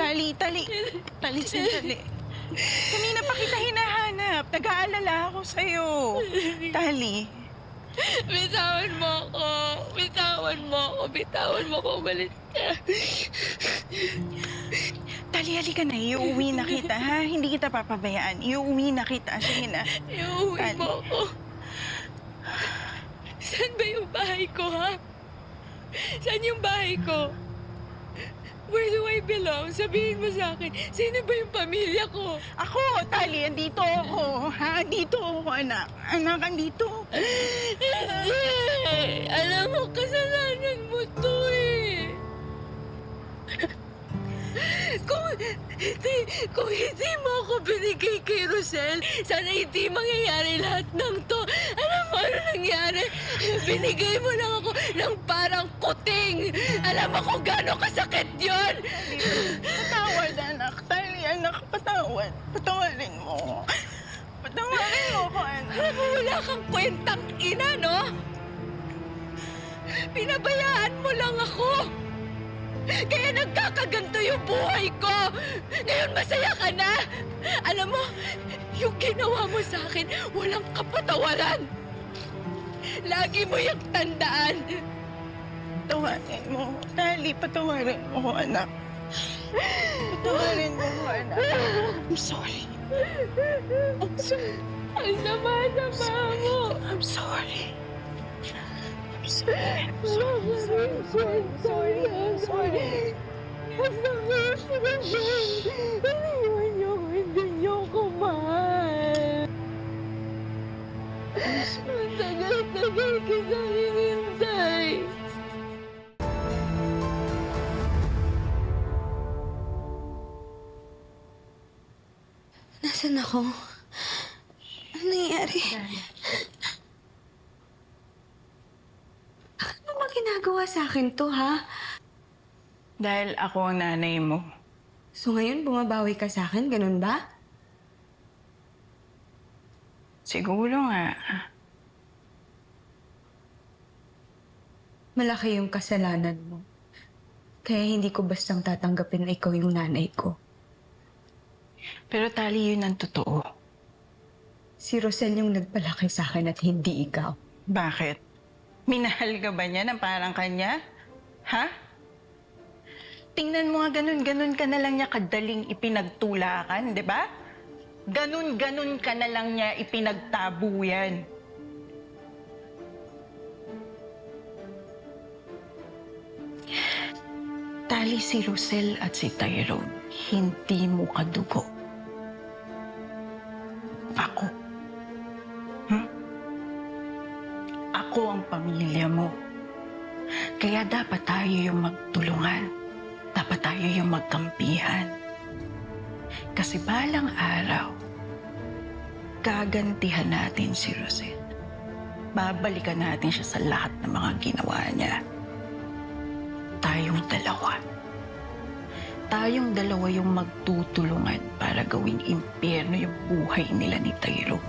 Tali, sandali. Kanina pa kita hinahanap. Nag-aalala ako sa'yo. Tali. Bitawan mo ako. Bitawan mo ako. Bitawan mo ako. Umalis ka. Tali, halika na. Iuwi na kita, ha? Hindi kita papabayaan. Iuwi na kita. Sige na. Iuwi Tali. mo ako. Saan ba yung bahay ko, ha? Saan yung bahay ko? Where do I belong? Sabihin mo sa akin, sino ba yung pamilya ko? Ako, Tali, andito ako. Ha? Andito ako, anak. Anak, andito. Alam mo, kasalanan mo to eh. Kung hindi mo ako binigay kay Rosel, sana hindi mangyayari lahat ng to. Alam mo ano nangyari? Binigay mo lang ako ng parang kuting. Alam mo kung gaano kasakit yun? Patawad, anak. Tali, anak, patawad. Patawarin mo. Patawarin mo ko, anak. Alam mo, wala kang kwentang ina, no? Pinabayaan mo lang ako. Kaya nagkakaganto yung buhay ko. Ngayon masaya ka na. Alam mo, yung ginawa mo sa akin, walang kapatawaran. Lagi mo yung tandaan. Patawarin mo. Tali, patawarin mo ko, anak. Patawarin mo ko, anak. I'm sorry. I'm sorry. Ang sama-sama mo. I'm sorry. I'm sorry. I'm sorry. I'm sorry. I'm sorry. I'm sorry. Ang sama-sama mo. Hindi niyo ko mahal. Ang tagal-tagal kitang hinintay. Nasaan ako? Ano nangyayari? Bakit mo ba ginagawa sa akin to, ha? Dahil ako ang nanay mo. So ngayon, bumabawi ka sa akin, ganun ba? Siguro nga. Malaki yung kasalanan mo. Kaya hindi ko bastang tatanggapin na ikaw yung nanay ko. Pero Tali, yun ang totoo. Si Rosel yung nagpalaki sa akin at hindi ikaw. Bakit? Minahal ka ba niya ng parang kanya? Ha? Tingnan mo nga ganun ka na lang niya kadaling ipinagtulakan, di ba? Ganun ka na lang niya ipinagtabuyan. Tali, si Rosel at si Tyrone, hindi mo kadugo. Ako. Ako ang pamilya mo. Kaya dapat tayo yung magtulungan. Dapat tayo yung magkampihan. Kasi balang araw, gagantihan natin si Rosel. Babalikan natin siya sa lahat ng mga ginawa niya. Tayong dalawa yung magtutulungan para gawing impyerno yung buhay nila ni Tyrone.